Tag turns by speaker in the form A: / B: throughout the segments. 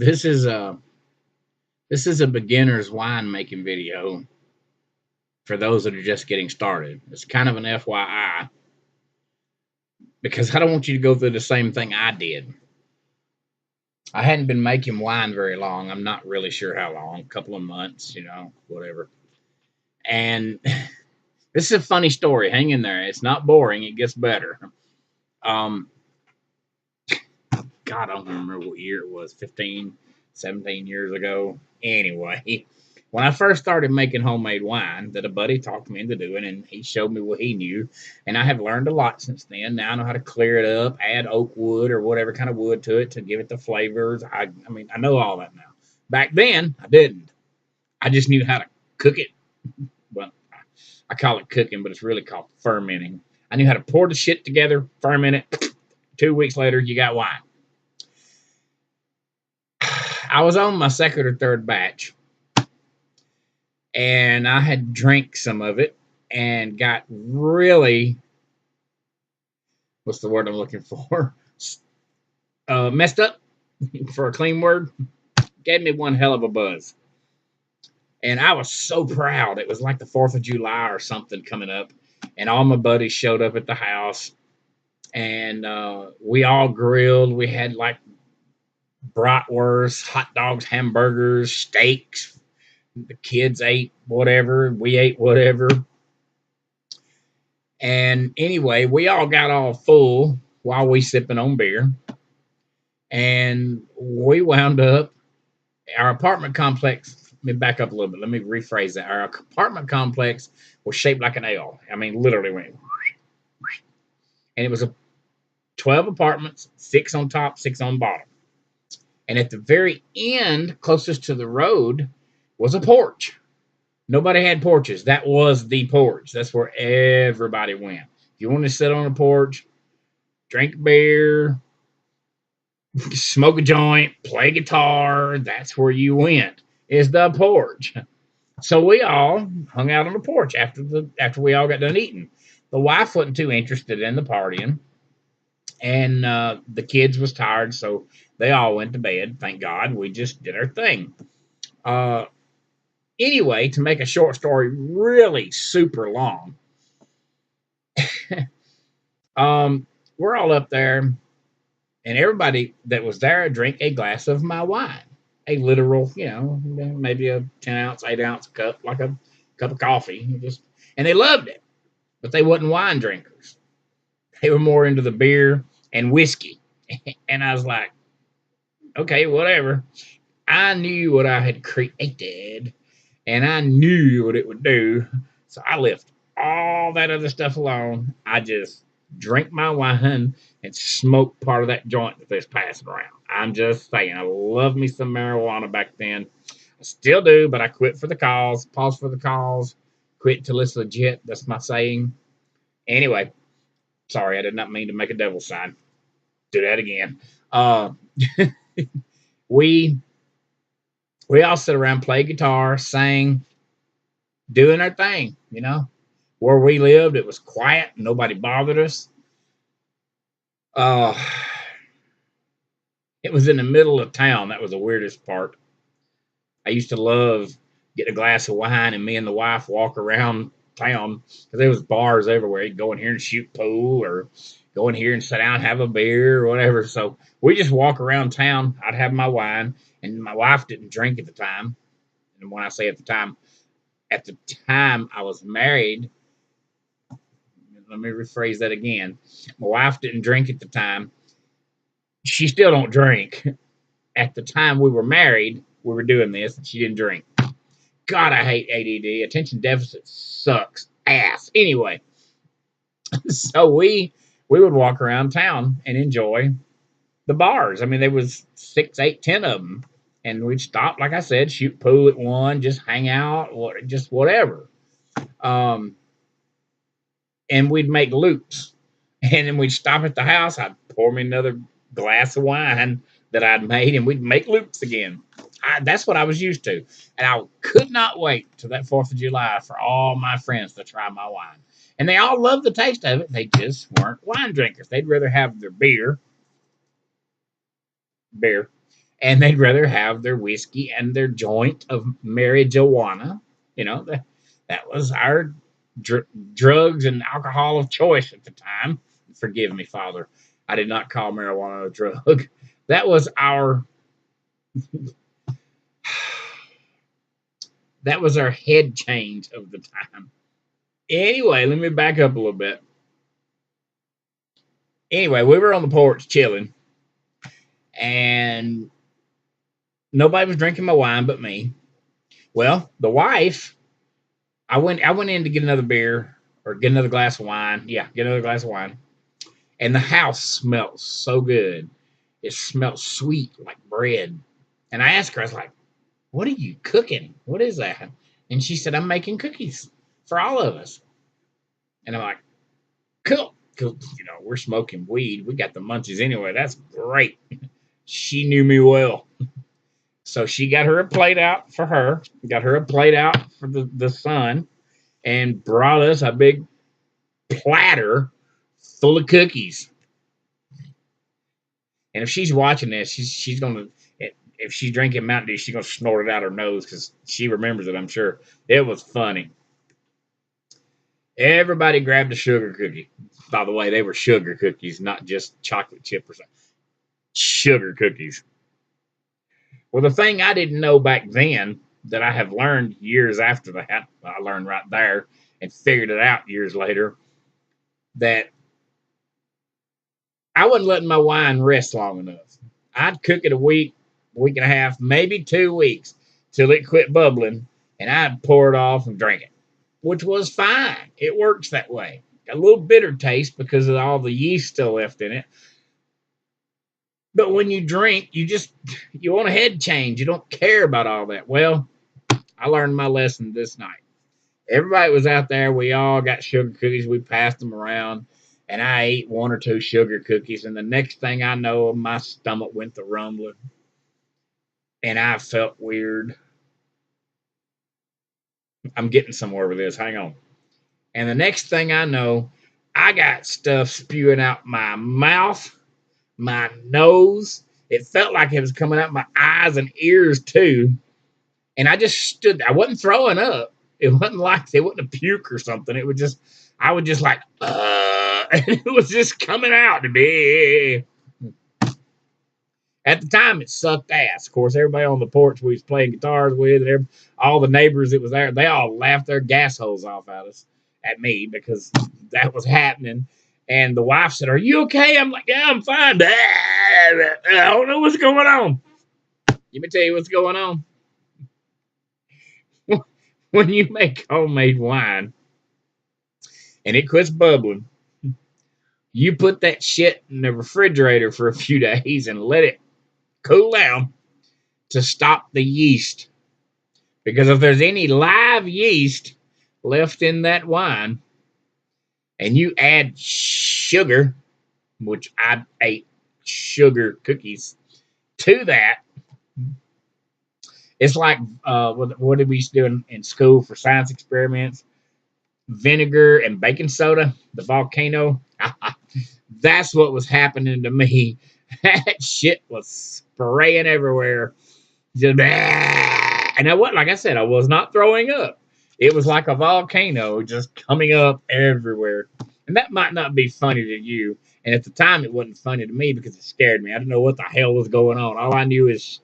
A: This is a beginner's wine making video for those that are just getting started. It's kind of an FYI because I don't want you to go through the same thing I did. I hadn't been making wine very long. I'm not really sure how long, a couple of months, whatever. And this is a funny story. Hang in there. It's not boring. It gets better. Um, God, I don't remember what year it was, 15, 17 years ago. Anyway, when I first started making homemade wine, that a buddy talked me into doing, and he showed me what he knew, and I have learned a lot since then. Now I know how to clear it up, add oak wood or whatever kind of wood to it to give it the flavors. I mean, I know all that now. Back then, I didn't. I just knew how to cook it. Well, I call it cooking, but it's really called fermenting. I knew how to pour the shit together, ferment it. 2 weeks later, you got wine. I was on my second or third batch, and I had drank some of it and got really, what's the word I'm looking for? Messed up, for a clean word. Gave me one hell of a buzz. And I was so proud. It was like the 4th of July or something coming up, and all my buddies showed up at the house, and we all grilled. We had like bratwurst, hot dogs, hamburgers, steaks. The kids ate whatever. We ate whatever. And anyway, we all got all full while we sipping on beer. And we wound up, our apartment complex, let me back up a little bit. Let me rephrase that. Our apartment complex was shaped like an L. I mean, literally went. And it was 12 apartments, 6 on top, 6 on bottom. And at the very end, closest to the road, was a porch. Nobody had porches. That was the porch. That's where everybody went. If you want to sit on a porch, drink beer, smoke a joint, play guitar, that's where you went, is the porch. So we all hung out on the porch after we all got done eating. The wife wasn't too interested in the partying, and the kids was tired, so they all went to bed. Thank God. We just did our thing. Anyway, to make a short story really super long, we're all up there, and everybody that was there drank a glass of my wine, a literal, maybe a 10-ounce, 8-ounce cup, like a cup of coffee. And they loved it, but they wasn't wine drinkers. They were more into the beer and whiskey. And I was like, okay, whatever. I knew what I had created, and I knew what it would do. So I left all that other stuff alone. I just drank my wine and smoked part of that joint that they was passing around. I'm just saying, I love me some marijuana back then. I still do, but I quit for the cause. Pause for the cause. Quit till it's legit. That's my saying. Anyway, sorry, I did not mean to make a devil sign. Do that again. We all sit around, play guitar, sang, doing our thing, Where we lived, it was quiet. Nobody bothered us. It was in the middle of town. That was the weirdest part. I used to love getting a glass of wine and me and the wife walk around town because there was bars everywhere. You'd go in here and shoot pool or go in here and sit down and have a beer or whatever. So we just walk around town. I'd have my wine, and my wife didn't drink at the time. And when I say at the time I was married, let me rephrase that again. My wife didn't drink at the time. She still don't drink. At the time we were married, we were doing this, and she didn't drink. God, I hate ADD. Attention deficit sucks ass. Anyway, so we would walk around town and enjoy the bars. I mean, there was 6, 8, 10 of them. And we'd stop, like I said, shoot pool at one, just hang out, just whatever. And we'd make loops. And then we'd stop at the house. I'd pour me another glass of wine that I'd made, and we'd make loops again. That's what I was used to. And I could not wait till that 4th of July for all my friends to try my wine. And they all loved the taste of it. They just weren't wine drinkers. They'd rather have their beer, and they'd rather have their whiskey and their joint of marijuana. That was our drugs and alcohol of choice at the time. Forgive me, Father. I did not call marijuana a drug. That was our head change of the time. Anyway, let me back up a little bit. Anyway, we were on the porch chilling, and nobody was drinking my wine but me. Well, the wife, I went in to get another beer or get another glass of wine. Yeah, get another glass of wine. And the house smelled so good. It smelled sweet like bread. And I asked her, I was like, "What are you cooking? What is that?" And she said, "I'm making cookies for all of us." And I'm like, "Cool. Cool. We're smoking weed. We got the munchies anyway. That's great." She knew me well. So she got her a plate out for her, got her a plate out for the son, and brought us a big platter full of cookies. And if she's watching this, she's gonna, if she's drinking Mountain Dew, she's gonna snort it out her nose because she remembers it. I'm sure it was funny. Everybody grabbed a sugar cookie. By the way, they were sugar cookies, not just chocolate chip or something. Sugar cookies. Well, the thing I didn't know back then that I have learned years after that, I learned right there and figured it out years later, that I wasn't letting my wine rest long enough. I'd cook it a week, week and a half, maybe 2 weeks till it quit bubbling, and I'd pour it off and drink it, which was fine. It works that way. A little bitter taste because of all the yeast still left in it. But when you drink, you want a head change. You don't care about all that. Well, I learned my lesson this night. Everybody was out there. We all got sugar cookies. We passed them around, and I ate one or two sugar cookies. And the next thing I know, my stomach went to rumbling, and I felt weird. I'm getting somewhere with this. Hang on. And the next thing I know, I got stuff spewing out my mouth, my nose. It felt like it was coming out my eyes and ears too. And I just stood there. I wasn't throwing up. It wasn't like it wasn't a puke or something. It was just, I was just like, and it was just coming out to me. At the time, it sucked ass. Of course, everybody on the porch we was playing guitars with, and all the neighbors that was there, they all laughed their gas holes off at me because that was happening. And the wife said, "Are you okay?" I'm like, "Yeah, I'm fine." I don't know what's going on. Let me tell you what's going on. When you make homemade wine and it quits bubbling, you put that shit in the refrigerator for a few days and let it cool down to stop the yeast. Because if there's any live yeast left in that wine and you add sugar, which I ate sugar cookies, to that, it's like what did we used to do in school for science experiments? Vinegar and baking soda, the volcano. That's what was happening to me. That shit was spraying everywhere. Just, and I wasn't, like I said, I was not throwing up. It was like a volcano just coming up everywhere. And that might not be funny to you. And at the time, it wasn't funny to me because it scared me. I didn't know what the hell was going on. All I knew is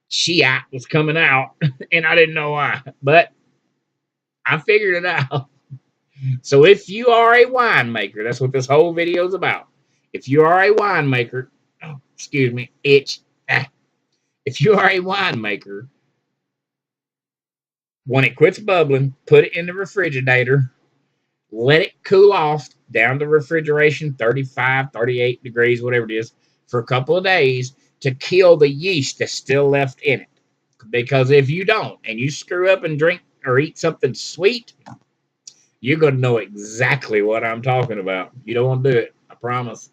A: shit was coming out, and I didn't know why. But I figured it out. So if you are a winemaker, that's what this whole video is about. If you are a winemaker, oh, excuse me, itch. If you are a winemaker, when it quits bubbling, put it in the refrigerator, let it cool off down to refrigeration, 35, 38 degrees, whatever it is, for a couple of days to kill the yeast that's still left in it. Because if you don't, and you screw up and drink or eat something sweet, you're going to know exactly what I'm talking about. You don't want to do it. I promise.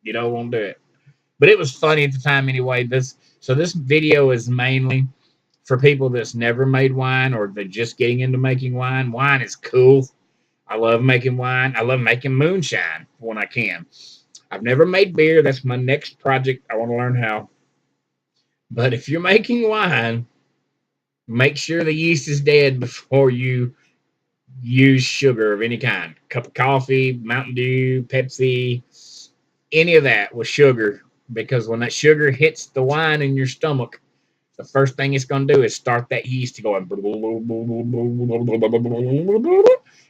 A: You don't want to do it. But it was funny at the time anyway. This video is mainly for people that's never made wine or they're just getting into making wine. Wine is cool. I love making wine. I love making moonshine when I can. I've never made beer. That's my next project. I want to learn how. But if you're making wine, make sure the yeast is dead before you use sugar of any kind. Cup of coffee, Mountain Dew, Pepsi, any of that with sugar. Because when that sugar hits the wine in your stomach, the first thing it's going to do is start that yeast to going.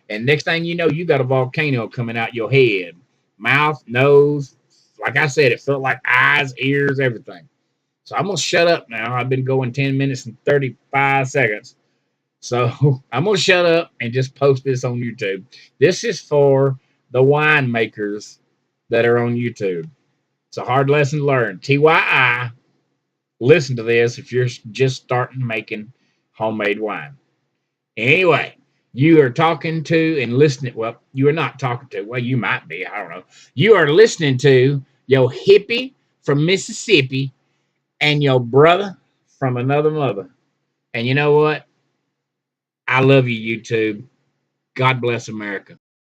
A: And next thing you know, you got a volcano coming out your head, mouth, nose. Like I said, it felt like eyes, ears, everything. So I'm going to shut up now. I've been going 10 minutes and 35 seconds. So I'm going to shut up and just post this on YouTube. This is for the winemakers that are on YouTube. It's a hard lesson to learn. TYI, listen to this if you're just starting making homemade wine. Anyway, you are talking to and listening. Well, you are not talking to. Well, you might be. I don't know. You are listening to your hippie from Mississippi and your brother from another mother. And you know what? I love you, YouTube. God bless America.